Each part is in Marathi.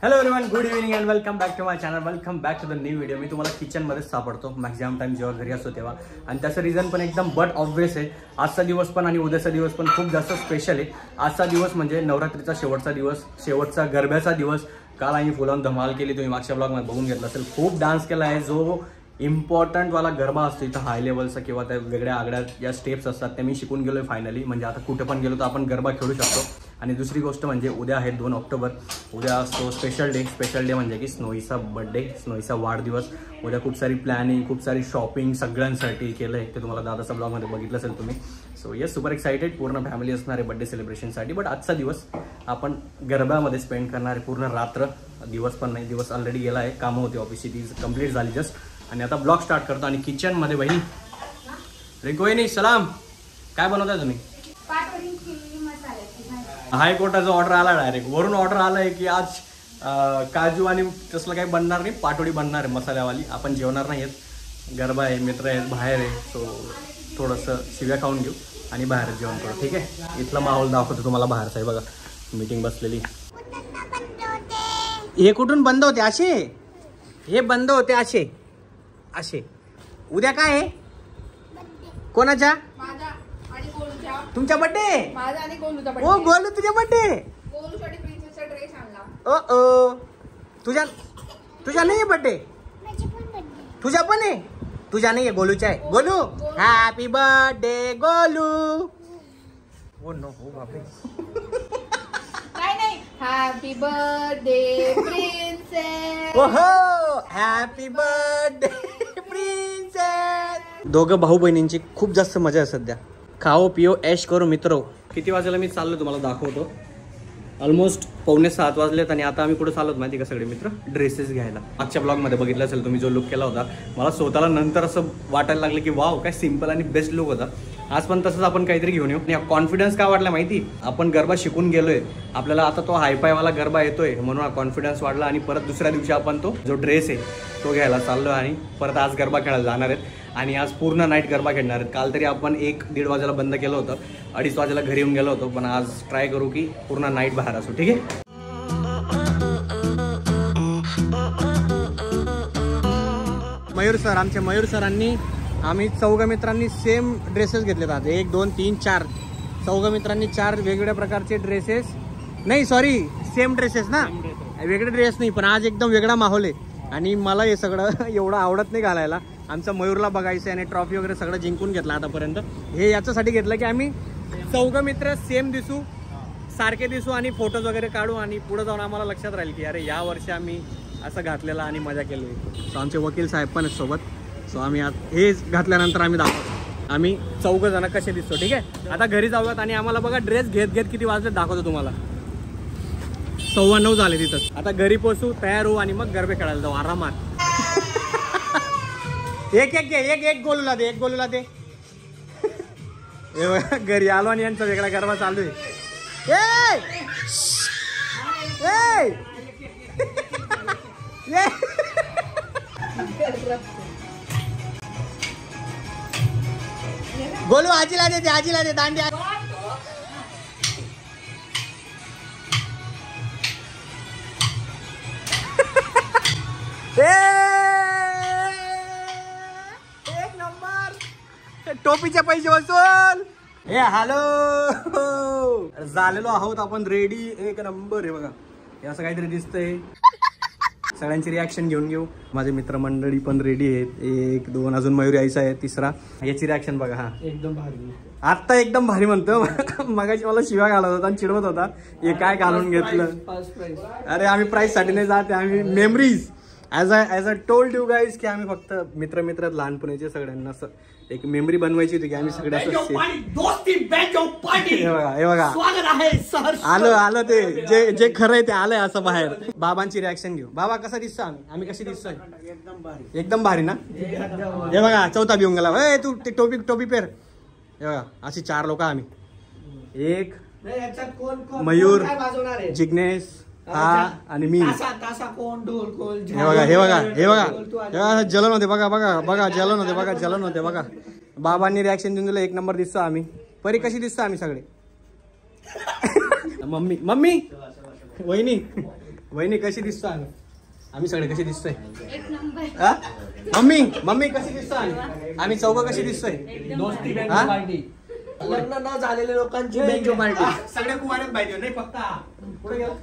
Hello everyone, good evening and welcome back to my channel. Welcome back to the new video. मी तुम्हाला किचनमध्येच सापडतो मॅक्झिमम टाइम जेव्हा घरी असतो तेव्हा, आणि त्याचं रिझन पण एकदम बट ऑब्व्हियस आहे. आजचा दिवस पण आणि उद्याचा दिवस पण खूप जास्त स्पेशल आहे. आजचा दिवस म्हणजे नवरात्रीचा शेवटचा दिवस, शेवटचा गरब्याचा दिवस. काल आम्ही फुलावून धमाल केली, तुम्ही मागच्या ब्लॉगमध्ये बघून घेतला असेल. खूप डान्स केला आहे. जो इम्पॉर्टंट वाला गरबा असतो इथं हाय लेवलचा किंवा त्या वेगळ्या आगळ्या ज्या स्टेप्स असतात त्या मी शिकून गेलोय फायनली. म्हणजे आता कुठे पण गेलो तर आपण गरबा खेळू शकतो. आणि दुसरी गोष्ट म्हणजे उद्या आहे 2 ऑक्टोबर. उद्या असतो स्पेशल डे म्हणजे की स्नोईचा बर्थडे, स्नोईचा वाढदिवस. उद्या खूप सारी प्लॅनिंग, खूप सारी शॉपिंग सगळ्यांसाठी केलं आहे. ते तुम्हाला दादाचा ब्लॉगमध्ये बघितलं असेल तुम्ही. So yes, super excited. पूर्ण फॅमिली असणार आहे बर्थडे सेलिब्रेशनसाठी. बट आजचा दिवस आपण गरब्यामध्ये स्पेंड करणार आहे पूर्ण रात्र. दिवस पण नाही, दिवस ऑलरेडी गेला आहे. कामं होती ऑफिसची, ती कंप्लीट झाली जस्ट. आणि आता ब्लॉग स्टार्ट करतो. आणि किचनमध्ये बहिणी रिकोईनी सलाम, काय बनवताय तुम्ही? हायकोर्टाचा ऑर्डर आला डायरेक्ट वरून. ऑर्डर आलाय की आज काजू आणि तसलं काही बनणार नाही, पाटोडी बनणार आहे मसाल्यावाली. आपण जेवणार नाही आहेत, गरबा आहे, मित्र आहेत, बाहेर आहे. सो थोडंसं शिव्या खाऊन घेऊ आणि बाहेर जेवण करू. ठीक आहे, इथला माहोल दाखवतो तुम्हाला बाहेरचा आहे. बघा मीटिंग बसलेली. हे कुठून बंद होते असे? हे बंद होते असे असे. उद्या काय आहे? कोणाच्या? तुमच्या बर्थडे? माझा आणि गोलूचा बर्थडे. ओ गोलू, तुझ्या बर्थडे? गोलूसाठी प्रिन्सेसचा ड्रेस आणला. ओ तुझ्या नाही आहे बर्थडे? तुझ्या पण आहे? तुझ्या नाही आहे, गोलूच्या आहे. Golu happy birthday Golu. Oh no, हो बापरे. नाही हॅपी बर्थडे प्रिन्सेस. ओहो, हॅपी बर्थडे प्रिन्सेस. दोघं भाऊ बहिणींची खूप जास्त मजा आहे सध्या. खाओ पिओ ऐश करो मित्रो. किती वाजेला मी चाललो तुम्हाला दाखवतो. ऑलमोस्ट 5:45 वाजलेत. आणि आता आम्ही कुठे चाललो माहिती का सगळे मित्र? ड्रेसेस घ्यायला. मागच्या ब्लॉगमध्ये बघितलं असेल तुम्ही जो लुक केला होता. मला स्वतःला नंतर असं वाटायला लागलं की वाव, काय सिम्पल आणि बेस्ट लुक होता. आज पण तसंच आपण काहीतरी घेऊन येऊ. आणि कॉन्फिडन्स का वाटला माहिती? आपण गरबा शिकून गेलोय, आपल्याला आता तो हायफायवाला गरबा येतोय म्हणून हा कॉन्फिडन्स वाढला. आणि परत दुसऱ्या दिवशी आपण तो जो ड्रेस आहे तो घ्यायला चाललो. आणि परत आज गरबा खेळायला जाणार आहेत. आणि आज पूर्ण नाईट गरबा खेळणार आहेत. काल तरी आपण 1-1:30 वाजेला बंद केलं होतं, 2:30 वाजेला घरी येऊन गेलो होतो. पण आज ट्राय करू की पूर्ण नाईट बाहेर असू. ठीक आहे. मयूर सर, आमचे मयूर सरांनी, आम्ही चौघ मित्रांनी सेम ड्रेसेस घेतलेत आज. 1, 2, 3, 4 चौघ मित्रांनी 4 वेगवेगळ्या प्रकारचे ड्रेसेस. नाही सॉरी, सेम ड्रेसेस ना, वेगळे ड्रेस नाही. पण आज एकदम वेगळा माहोल आहे. आणि मला हे सगळं एवढं आवडत नाही घालायला. आमचा मयूरला बघायचं आणि ट्रॉफी वगैरे सगळं जिंकून घेतला आतापर्यंत. हे याच्यासाठी घेतलं की आम्ही चौघ मित्र सेम दिसू, सारखे दिसू आणि फोटोज वगैरे काढू. आणि पुढे जाऊन आम्हाला लक्षात राहील की अरे या वर्षी आम्ही असं घातलेलं आणि मजा केली. सो आमचे वकील साहेब पण आहेत सोबत. सो आम्ही हे घातल्यानंतर आम्ही दाखवतो आम्ही चौघ जण कसे दिसतो. ठीक आहे, आता घरी जाऊयात. आणि आम्हाला बघा ड्रेस घेत किती वाजले दाखवतो तुम्हाला. 9:15 झाले तिथंच. आता घरी पोचू, तयार होऊ आणि मग गरबे खेळायला जाऊ आरामात. एक गोलूला दे, एक गोलूला दे. घरी आलो आणि यांचा वेगळा गरबा चालू आहे. गोलू आजीला दे, आजीला दे दांडिया. एक नंबर. टोपीचे पैसे वसूल. हे हॅलो, झालेलो आहोत आपण रेडी. एक नंबर आहे बघा. हे असं काहीतरी दिसतंय. सगळ्यांची रिॲक्शन घेऊन घेऊ. माझे मित्रमंडळी पण रेडी आहेत. 1, 2 अजून मयूर यायचा आहे 3रा. याची रिॲक्शन बघा. हा एकदम भारी. आता एकदम भारी म्हणतो. मगाशी मला शिव्या घालत होता आणि चिडवत होता हे काय घालून घेतलं. अरे आम्ही प्राईज साठी नाही जाते, आम्ही memories. As a told you guys की आम्ही फक्त मित्र लहानपणीचे सगळ्यांना असं एक मेमरी बनवायची होती की आम्ही सगळे असं. हे बघा आलं ते जे खरं आहे ते आलंय असं बाहेर. बाबांची रिॲक्शन घेऊ. बाबा कसा दिसतो आम्ही कशी दिसतोय? एकदम भारी ना. हे बघा चौथा भिवून गेला. तू ते टोपी पेर. हे बघा अशी 4 लोक आम्ही. एक मयूर, जिग्नेश, हा आणि मी. हे बघा जलन होते बघा जलन होते बघा. बाबांनी रिॲक्शन देऊन दिलं. 1 नंबर दिसतो आम्ही. परी कशी दिसतो आम्ही सगळे? मम्मी वहिनी वहिनी कशी दिसतो आम्ही सगळे कशी दिसतोय एक नंबर. हा? मम्मी कशी दिसतोय आम्ही चौघ कशी दिसतोय हा? लग्न न झालेल्या लोकांची बेंचो पार्टी. सगळे कुमारच पाहिजे नाही फक्त पुढे गेला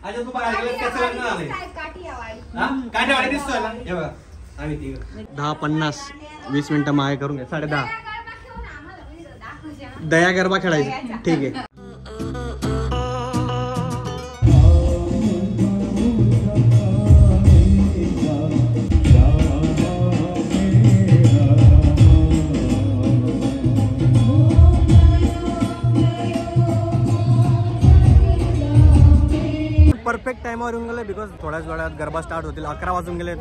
आज तू बघा त्याचं लग्न झालंय काय काठीयावाडी. हा? काठेवाडी दिसतोय ना हे बघा आम्ही तिघ 10-50 20 मिनिटं मागे करून घ्या 10:30 गरबा खेळून आम्हाला म्हणजे दाखवूया. दया गरबा खेळायचा ठीक आहे. परफेक्ट टाइमवर येऊन गेले बिकॉज थोड्याच वेळात गरबा स्टार्ट होतील 11 वाजून गेले.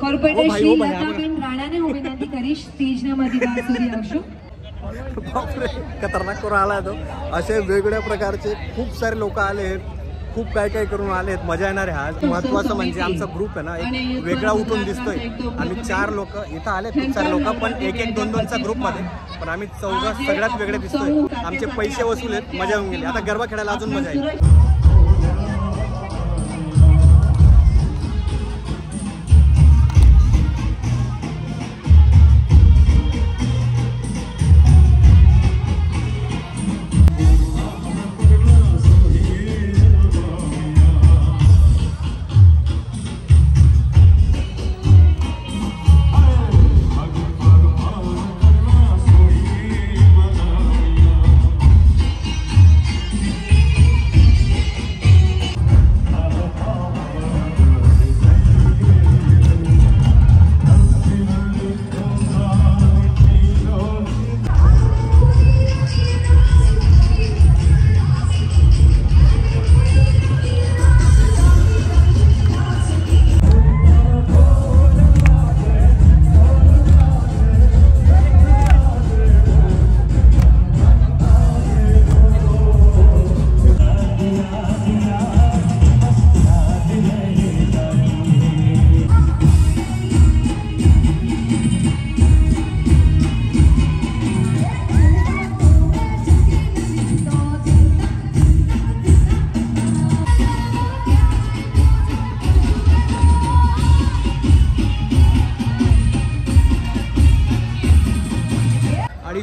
खतरनाक करून आला तो. असे वेगवेगळ्या प्रकारचे खूप सारे लोक आले आहेत, खूप काय काय करून आले आहेत. मजा येणार आहे. आज महत्वाचं म्हणजे आमचा ग्रुप आहे ना एक वेगळा उठून दिसतोय. आम्ही 4 लोक इथं आले, खूप सारे लोक पण 1-1-2-2चा ग्रुप मध्ये, पण आम्ही चौघ सगळ्यात वेगळे दिसतोय. आमचे पैसे वसूल आहेत, मजा येऊन गेली. आता गरबा खेळायला अजून मजा येईल.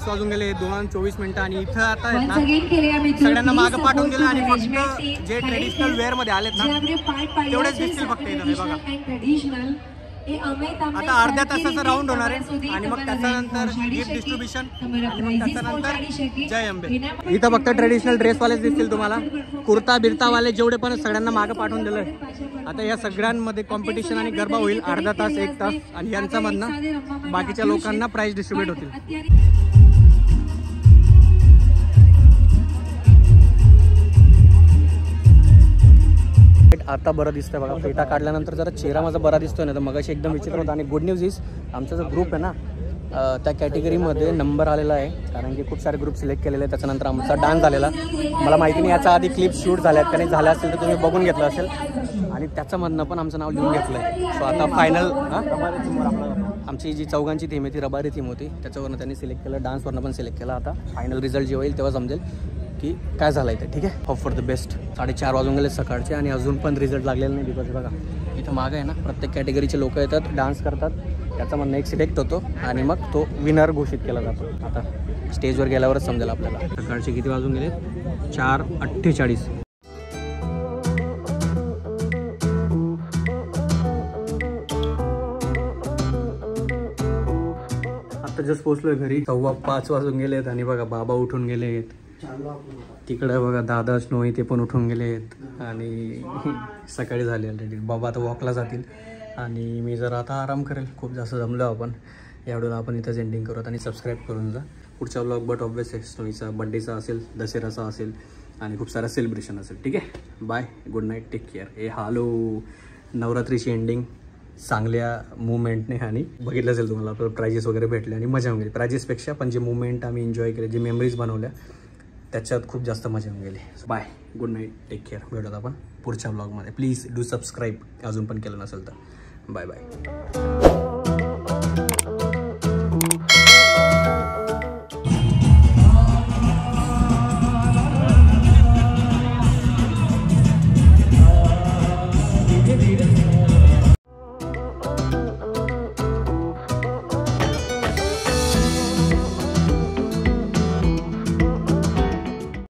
वाजून गेले 2:24 मिनिटं आणि इथं आता आहेत ना सगळ्यांना मागं पाठवून दिलं आणि फक्त जे ट्रेडिशनल वेअर मध्ये आलेत ना तेवढेच दिसतील फक्त इथं. हे बघा आता अर्ध्या तासाचा राऊंड होणार आहे आणि मग त्याच्यानंतर गिफ्ट डिस्ट्रीब्युशन आणि मग त्याच्यानंतर जय अंबे. इथं फक्त ट्रेडिशनल ड्रेसवालेच दिसतील तुम्हाला. कुर्ता बिरतावाले जेवढे पण सगळ्यांना मागं पाठवून दिलं. आता या सगळ्यांमध्ये कॉम्पिटिशन आणि गरबा होईल अर्धा तास 1 तास आणि यांच्यामधनं बाकीच्या लोकांना प्राइज डिस्ट्रीब्यूट होतील. आता बरं दिसतंय बघा. फेटा काढल्यानंतर जरा चेहरा माझा बरा दिसतोय ना, तर मगाशी एकदम विचित्र होता. आणि गुड न्यूज इज आमचा जो ग्रुप आहे ना त्या कॅटेगरीमध्ये नंबर आलेला आहे, कारण की खूप सारे ग्रुप सिलेक्ट केलेले. त्याच्यानंतर आमचा डान्स झालेला. मला माहिती नाही याचा आधी क्लिप शूट झाल्यात का नाही, झाल्या असेल तर तुम्ही बघून घेतलं असेल. आणि त्याच्यामधनं पण आमचं नाव लिहून घेतलं आहे. सो आता फायनल आमची जी चौघांची थीम आहे ती रबारी थीम होती, त्याच्यावरनं त्यांनी सिलेक्ट केलं. डान्सवरनं पण सिलेक्ट केलं. आता फायनल रिझल्ट जेव्हा येईल तेव्हा समजेल की काय झालं आहे ते. ठीक आहे, होप फॉर द बेस्ट. 4:30 वाजून गेले सकाळचे आणि अजून पण रिझल्ट लागलेला नाही. बिकॉज बघा इथं मागं आहे ना प्रत्येक कॅटेगरीचे लोक येतात, डान्स करतात, त्याच्यामधनं एक सिलेक्ट होतो आणि मग तो विनर घोषित केला जातो. आता स्टेजवर गेल्यावरच समजेल आपल्याला. सकाळचे किती वाजून गेले? 4:48. आता जस्ट पोहोचलोय घरी. 4:15 वाजून गेलेत आणि बघा बाबा उठून गेलेत. तिकडे बघा दादा स्नोई ते पण उठून गेलेत आणि सकाळी झाली ऑलरेडी. बाबा आता वॉकला जातील आणि मी जरा आता आराम करेल. खूप जास्त जमलो आपण. या व्हिडिओला आपण इथंच एंडिंग करूयात आणि सबस्क्राईब करून जा. पुढचा व्लॉग बट ऑब्वियस आहे स्नोईचा बड्डेचा असेल, दसऱ्याचा असेल आणि खूप सारा सेलिब्रेशन असेल. ठीक आहे, bye, good night, take care. ए हॅलो, नवरात्रीची एंडिंग चांगल्या मुवमेंटने आणि बघितलं असेल तुम्हाला आपल्याला प्राइजेस वगैरे भेटले आणि मजा येऊन गेली. प्राइजेसपेक्षा पण जे मुवमेंट आम्ही एन्जॉय केले, जे मेमरीज बनवल्या त्याच्यात खूप जास्त मजा येऊन गेली. Bye, good night, take care. भेटूयात आपण पुढच्या ब्लॉगमध्ये. प्लीज डू सबस्क्राईब अजून पण केलं नसेल तर. Bye bye.